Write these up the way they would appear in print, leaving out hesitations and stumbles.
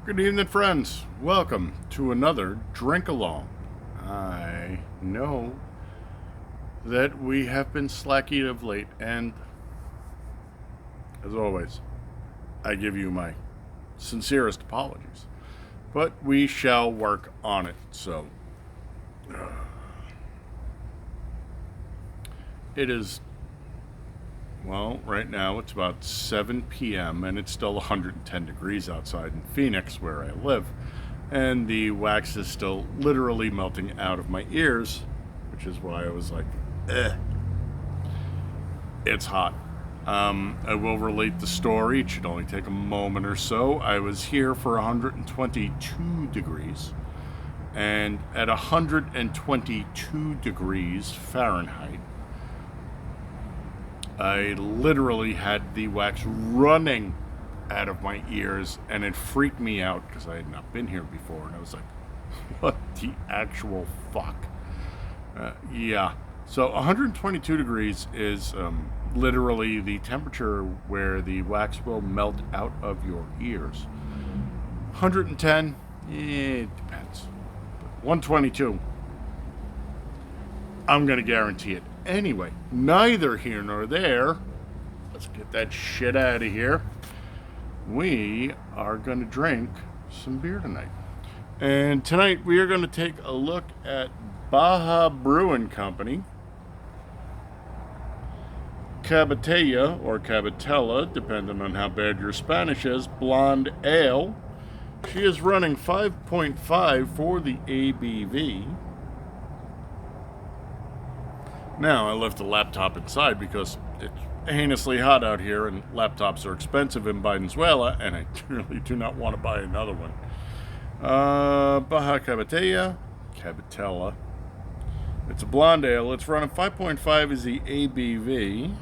Good evening, friends. Welcome to another drink along. I know that we have been slacky of late, and as always, I give you my sincerest apologies. But we shall work on it. So, it is, well, right now it's about 7 p.m. and it's still 110 degrees outside in Phoenix, where I live. And the wax is still literally melting out of my ears, which is why I was like, it's hot. I will relate the story. It should only take a moment or so. I was here for 122 degrees. And at 122 degrees Fahrenheit, I literally had the wax running out of my ears, and it freaked me out because I had not been here before, and I was like, what the actual fuck? Yeah. So 122 degrees is literally the temperature where the wax will melt out of your ears. 110, it depends. But 122, I'm going to guarantee it. Anyway, neither here nor there. Let's get that shit out of here. We are going to drink some beer tonight. And tonight we are going to take a look at Baja Brewing Company Cabotella, or Cabotella, depending on how bad your Spanish is, blonde ale. She is running 5.5 for the ABV. Now, I left the laptop inside because it's heinously hot out here and laptops are expensive in Venezuela, and I really do not want to buy another one. Baja Cabotella. It's a blonde ale. It's running 5.5 is the ABV.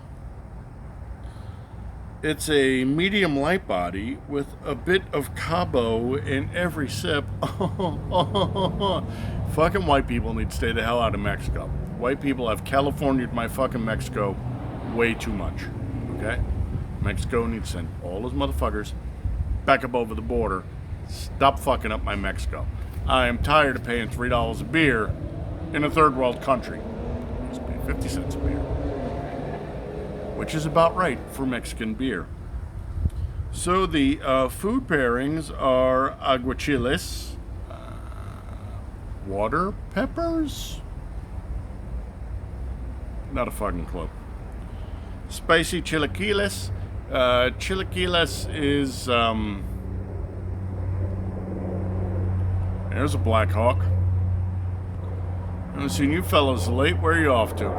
It's a medium light body with a bit of Cabo in every sip. Fucking white people need to stay the hell out of Mexico. White people have California'd my fucking Mexico way too much. Okay? Mexico needs to send all those motherfuckers back up over the border. Stop fucking up my Mexico. I am tired of paying $3 a beer in a third world country. I used to pay 50 cents a beer, which is about right for Mexican beer. So the food pairings are aguachiles, water peppers, not a fucking clue. Spicy chilaquiles. Chilaquiles is, there's a Black Hawk. I haven't seen you fellows late. Where are you off to?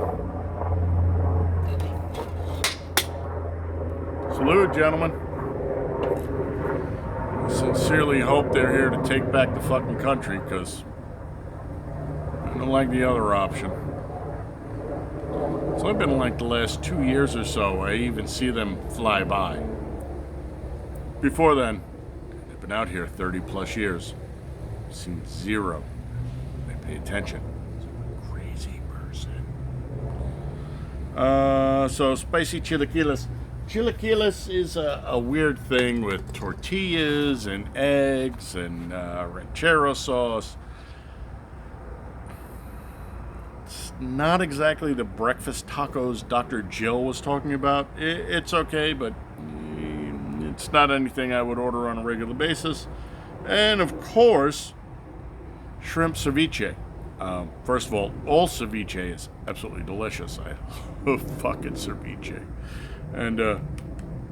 Salute, gentlemen. I sincerely hope they're here to take back the fucking country, because I don't like the other option. So I've been like the last 2 years or so, I even see them fly by. Before then, I've been out here 30 plus years. I've seen zero. They pay attention. I'm a crazy person. So spicy chilaquiles. Chilaquiles is a weird thing with tortillas and eggs and ranchero sauce. Not exactly the breakfast tacos Dr. Jill was talking about. It's okay, but it's not anything I would order on a regular basis. And of course, shrimp ceviche. First of all ceviche is absolutely delicious. I love fucking ceviche. And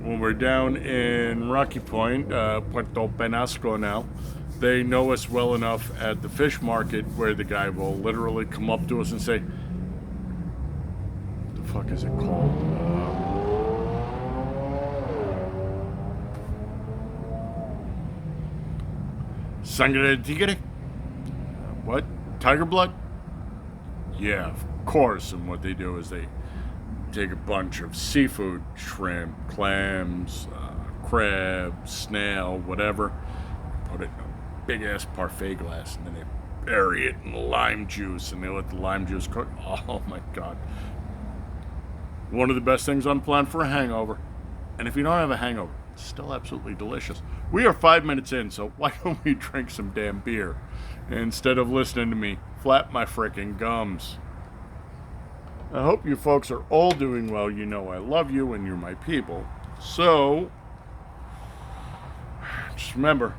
when we're down in Rocky Point, Puerto Penasco now, they know us well enough at the fish market where the guy will literally come up to us and say, what the fuck is it called? Sangre de Tigre? What? Tiger blood? Yeah, of course. And what they do is they take a bunch of seafood, shrimp, clams, crab, snail, whatever, put it in a big ass parfait glass, and then they bury it in lime juice, and they let the lime juice cook. Oh my god. One of the best things on the planet for a hangover. And if you don't have a hangover, It's still absolutely delicious. We are 5 minutes in, so why don't we drink some damn beer instead of listening to me flap my frickin' gums? I hope you folks are all doing well. You know I love you and you're my people. So, just remember,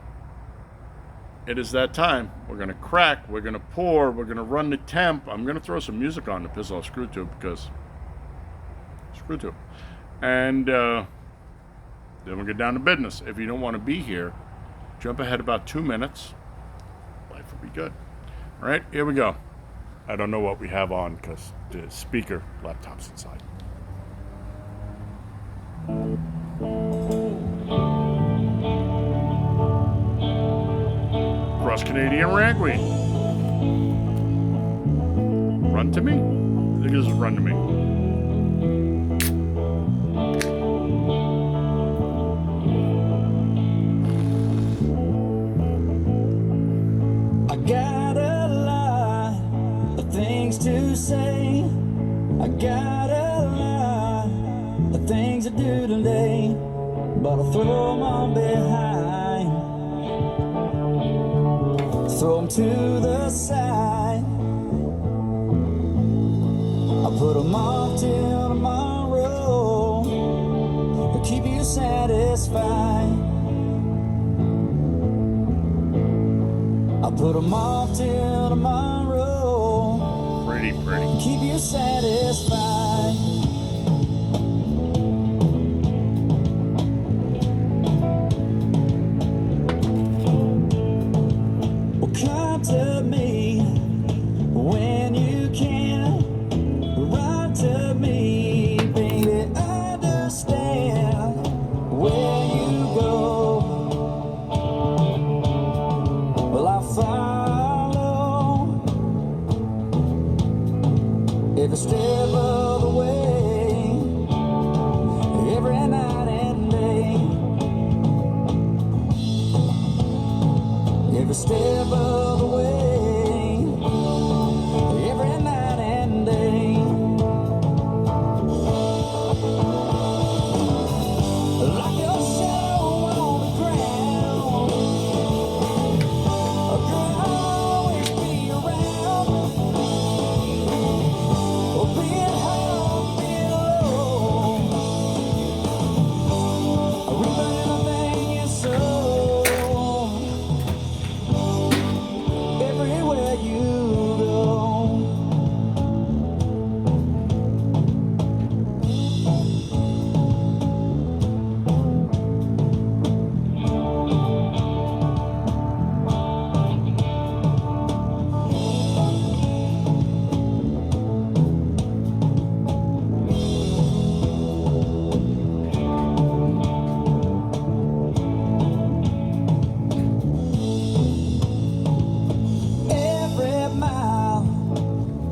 it is that time. We're going to crack, we're going to pour, we're going to run the temp. I'm going to throw some music on to piss off ScrewTube because ScrewTube. And then we'll get down to business. If you don't want to be here, jump ahead about 2 minutes. Life will be good. All right, here we go. I don't know what we have on because the speaker laptop's inside. Cross Canadian ragweed. Run to me? I think this is Run to Me. I got a lot of things to say. I got a lot of things to do today, but I'll throw them on behind. Throw them to the side. I'll put them off till tomorrow to keep you satisfied. I'll put them off till tomorrow. Pretty. Keep you satisfied. Well, come to me when you can. Run to me, baby. Understand where you go. Well, I follow every step of the way, every night and day, every step of the way, every night and day. Like your shadow on the ground, a girl I'll always be around. Or be it high, be it low, reaping anything you sow. Everywhere you go. Every mile,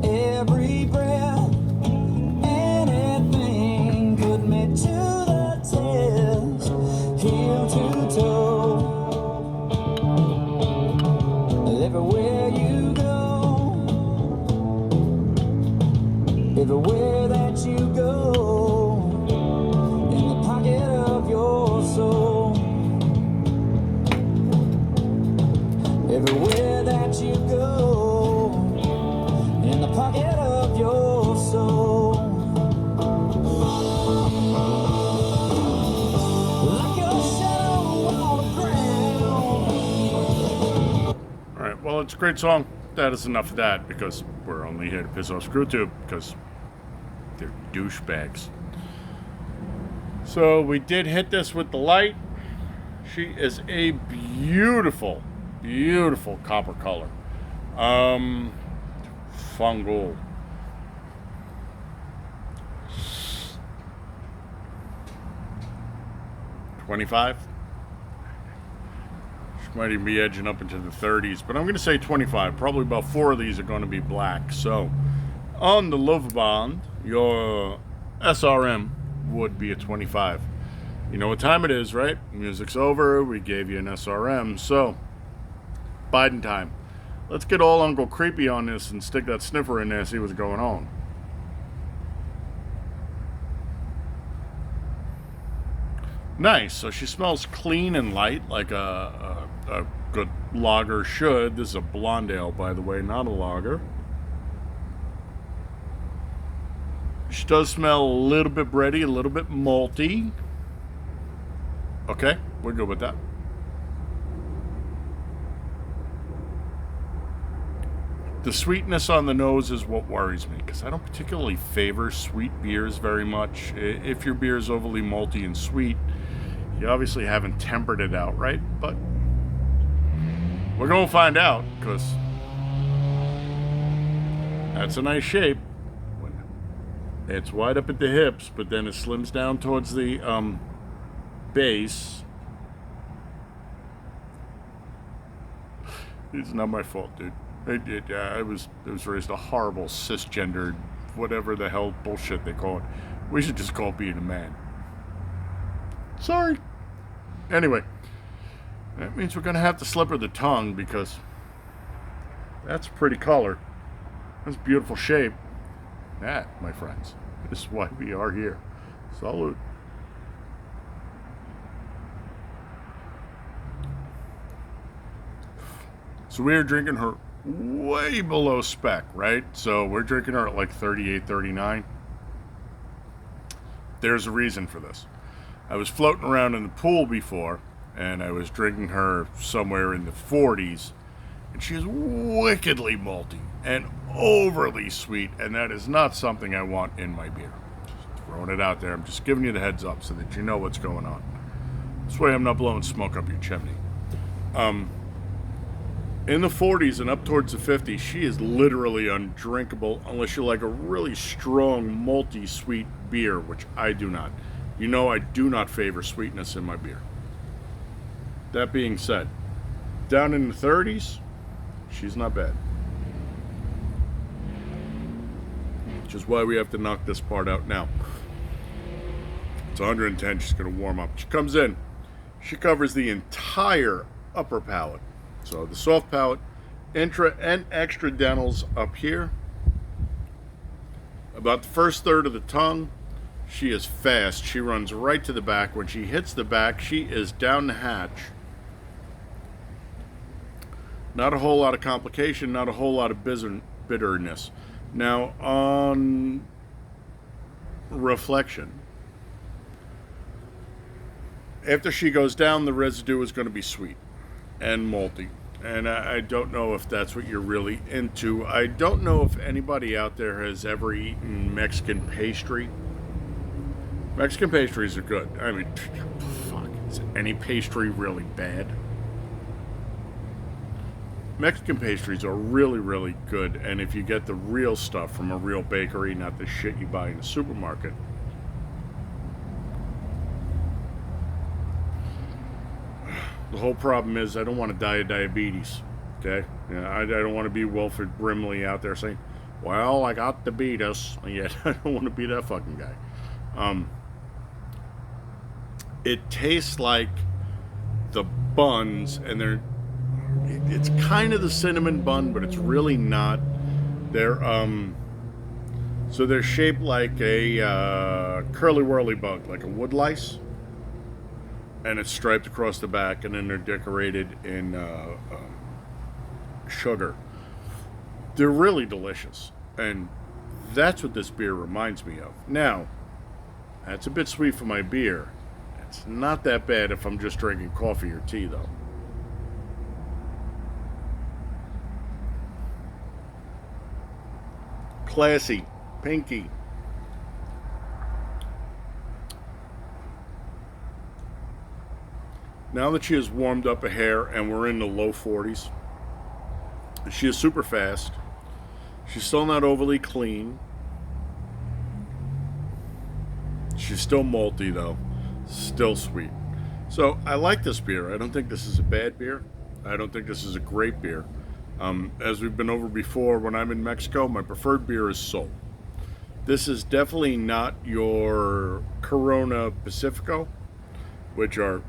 every breath, anything put me to the test, heel to toe. Everywhere you go, everywhere that you go, in the pocket of your soul. Everywhere that you go, in the pocket of your soul. Like your shadow on the ground. All right, well, it's a great song. That is enough of that because we're only here to piss off ScrewTube because they're douchebags. So we did hit this with the light. She is a beautiful, beautiful copper color. Fungal. $25. She might even be edging up into the 30s, but I'm going to say 25. Probably about 4 of these are going to be black. So on the Love Bond, your SRM would be a 25. You know what time it is, right? Music's over. We gave you an SRM. So, Biden time. Let's get all Uncle Creepy on this and stick that sniffer in there, see what's going on. Nice. So she smells clean and light, like a good lager should. This is a blonde ale, by the way, not a lager. She does smell a little bit bready, a little bit malty. Okay, we're good with that. The sweetness on the nose is what worries me, because I don't particularly favor sweet beers very much. If your beer is overly malty and sweet, you obviously haven't tempered it out right, but we're going to find out, because that's a nice shape. It's wide up at the hips, but then it slims down towards the base. It's not my fault, dude. I was raised a horrible cisgendered, whatever the hell bullshit they call it. We should just call it being a man. Sorry. Anyway, that means we're gonna have to slip her the tongue, because that's a pretty color. That's a beautiful shape. That, my friends, is why we are here. Salute. So we are drinking her way below spec, right? So we're drinking her at like 38, 39. There's a reason for this. I was floating around in the pool before, and I was drinking her somewhere in the 40s, and she is wickedly malty and overly sweet, and that is not something I want in my beer. Just throwing it out there. I'm just giving you the heads up so that you know what's going on. This way I'm not blowing smoke up your chimney. In the 40s and up towards the 50s, she is literally undrinkable unless you like a really strong, malty, sweet beer, which I do not. You know I do not favor sweetness in my beer. That being said, down in the 30s, she's not bad. Which is why we have to knock this part out now. It's 110, she's going to warm up. She comes in, she covers the entire upper palate. So the soft palate, intra and extra dentals up here. About the first third of the tongue, she is fast. She runs right to the back. When she hits the back, she is down the hatch. Not a whole lot of complication, not a whole lot of bitterness. Now, on reflection, after she goes down, the residue is going to be sweet and malty, and I don't know if that's what you're really into. I don't know if anybody out there has ever eaten Mexican pastry. Mexican pastries are good. I mean, fuck, is any pastry really bad? Mexican pastries are really, really good, and if you get the real stuff from a real bakery, not the shit you buy in the supermarket. The whole problem is I don't want to die of diabetes, okay? I don't want to be Wilford Brimley out there saying, well, I got diabetes, and yet I don't want to be that fucking guy. It tastes like the buns, and it's kind of the cinnamon bun, but it's really not. So they're shaped like a curly whirly bug, like a wood lice. And it's striped across the back, and then they're decorated in sugar. They're really delicious, and that's what this beer reminds me of. Now, that's a bit sweet for my beer. It's not that bad if I'm just drinking coffee or tea, though. Classy, pinky. Now that she has warmed up a hair and we're in the low 40s, she is super fast. She's still not overly clean. She's still malty though, still sweet. So I like this beer. I don't think this is a bad beer. I don't think this is a great beer. As we've been over before, when I'm in Mexico, my preferred beer is Sol. This is definitely not your Corona Pacifico, which are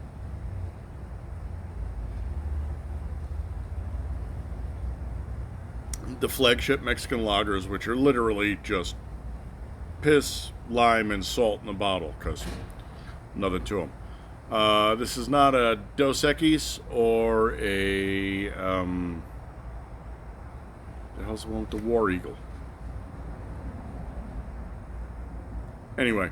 the flagship Mexican lagers, which are literally just piss, lime, and salt in a bottle, because nothing to them. This is not a Dos Equis or a the hell's the one with the War Eagle? Anyway,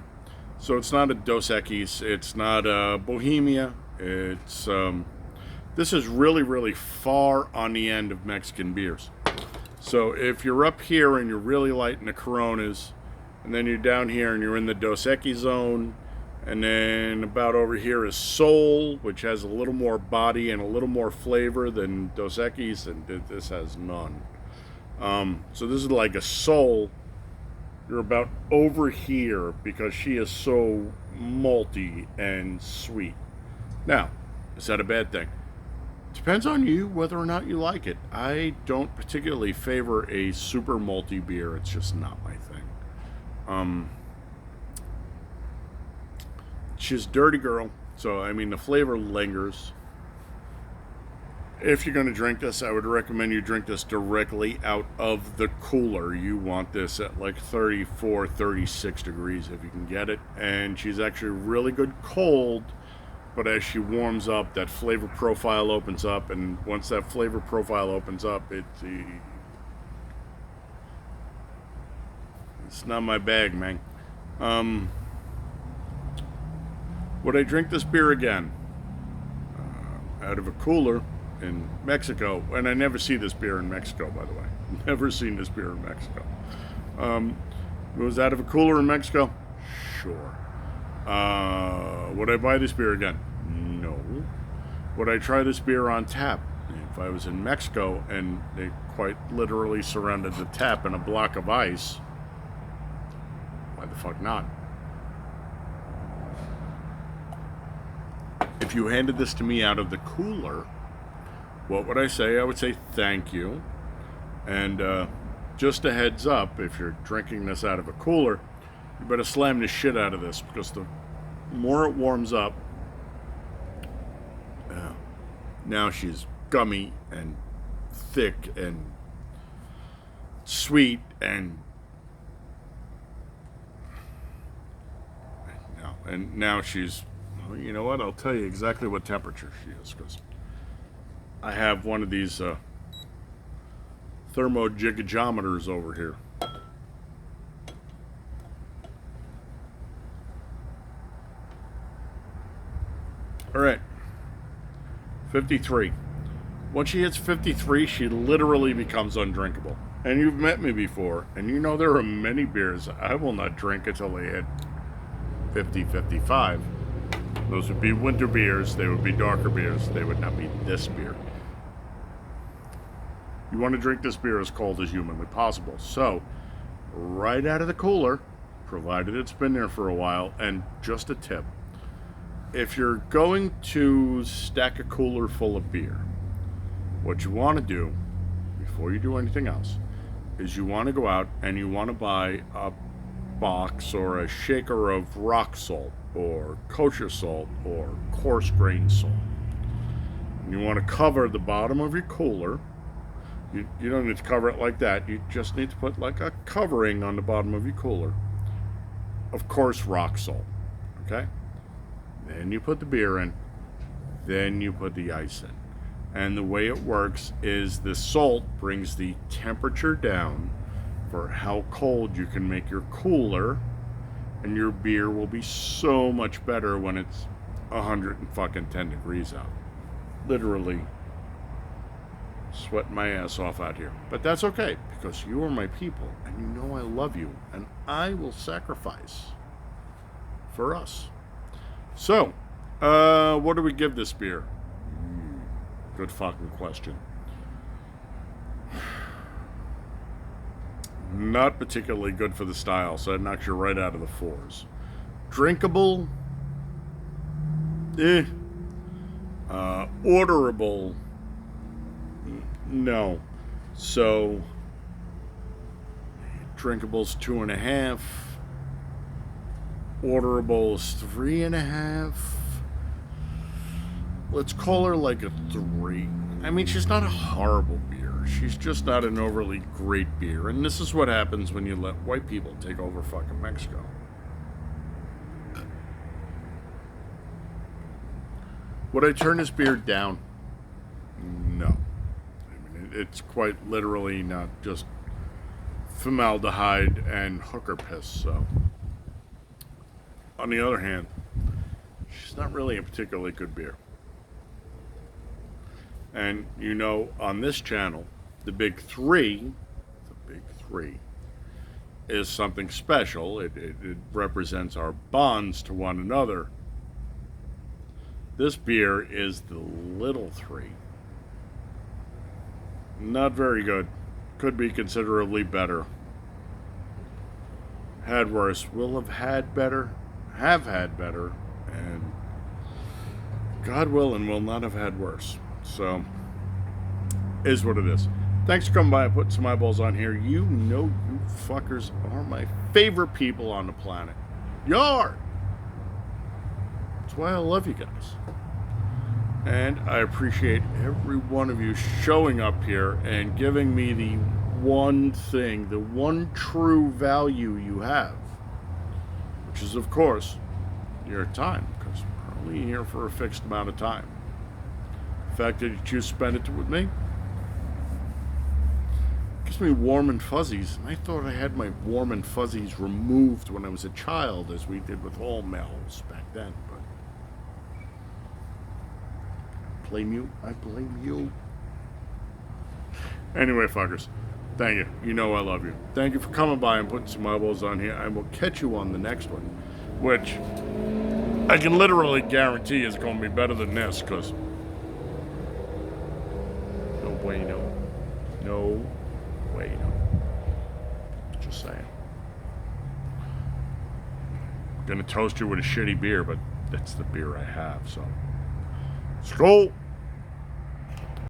so it's not a Dos Equis. It's not a Bohemia. It's this is really, really far on the end of Mexican beers. So if you're up here and you're really light in the Coronas, and then you're down here and you're in the Dos Equis zone, and then about over here is Sol, which has a little more body and a little more flavor than Dos Equis, and this has none. So this is like a Sol. You're about over here because she is so malty and sweet. Now, is that a bad thing? Depends on you whether or not you like it. I don't particularly favor a super malty beer. It's just not my thing. She's a dirty girl, so I mean the flavor lingers. If you're going to drink this, I would recommend you drink this directly out of the cooler. You want this at like 34, 36 degrees if you can get it. And she's actually really good cold, but as she warms up, that flavor profile opens up. And once that flavor profile opens up, it's not my bag, man. Would I drink this beer again? Out of a cooler in Mexico, and I never see this beer in Mexico, by the way. Never seen this beer in Mexico. It was out of a cooler in Mexico? Sure. Would I buy this beer again? No. Would I try this beer on tap? If I was in Mexico and they quite literally surrounded the tap in a block of ice, why the fuck not? If you handed this to me out of the cooler, what would I say? I would say thank you. And just a heads up, if you're drinking this out of a cooler, you better slam the shit out of this, because the more it warms up, now she's gummy and thick and sweet and now she's, you know what, I'll tell you exactly what temperature she is, because I have one of these thermojigometers over here. All right, 53. Once she hits 53, she literally becomes undrinkable. And you've met me before, and you know there are many beers I will not drink until they hit 50, 55. Those would be winter beers, they would be darker beers, they would not be this beer. You want to drink this beer as cold as humanly possible. So, right out of the cooler, provided it's been there for a while, and just a tip, if you're going to stack a cooler full of beer, what you want to do, before you do anything else, is you want to go out and you want to buy a box or a shaker of rock salt, or kosher salt, or coarse grain salt. And you want to cover the bottom of your cooler. You don't need to cover it like that. You just need to put like a covering on the bottom of your cooler of coarse rock salt. Okay? Then you put the beer in. Then you put the ice in. And the way it works is the salt brings the temperature down for how cold you can make your cooler, and your beer will be so much better when it's 110 degrees out. Literally sweating my ass off out here. But that's okay, because you are my people, and you know I love you, and I will sacrifice for us. So, what do we give this beer? Good fucking question. Not particularly good for the style, so it knocks you right out of the fours. Drinkable? Orderable? No. So, drinkable's 2.5. Orderable's 3.5. Let's call her like a 3. I mean, she's not a horrible beer. She's just not an overly great beer. And this is what happens when you let white people take over fucking Mexico. Would I turn this beer down? No. I mean, it's quite literally not just formaldehyde and hooker piss, so. On the other hand, she's not really a particularly good beer. And you know, on this channel, the big three is something special. It represents our bonds to one another. This beer is the little three. Not very good. Could be considerably better. Had worse. Will have had better. Have had better. And God willing, will not have had worse. So, is what it is. Thanks for coming by and putting some eyeballs on here. You know you fuckers are my favorite people on the planet. You are. That's why I love you guys. And I appreciate every one of you showing up here and giving me the one thing, the one true value you have, which is, of course, your time, because we're only here for a fixed amount of time. The fact that you choose to spend it with me gives me warm and fuzzies. And I thought I had my warm and fuzzies removed when I was a child, as we did with all males back then, but blame you. I blame you. Anyway, fuckers, thank you. You know I love you. Thank you for coming by and putting some eyeballs on here. I will catch you on the next one, which I can literally guarantee is going to be better than this, because no bueno. No bueno. Just saying. I'm going to toast you with a shitty beer, but that's the beer I have, so. Skol!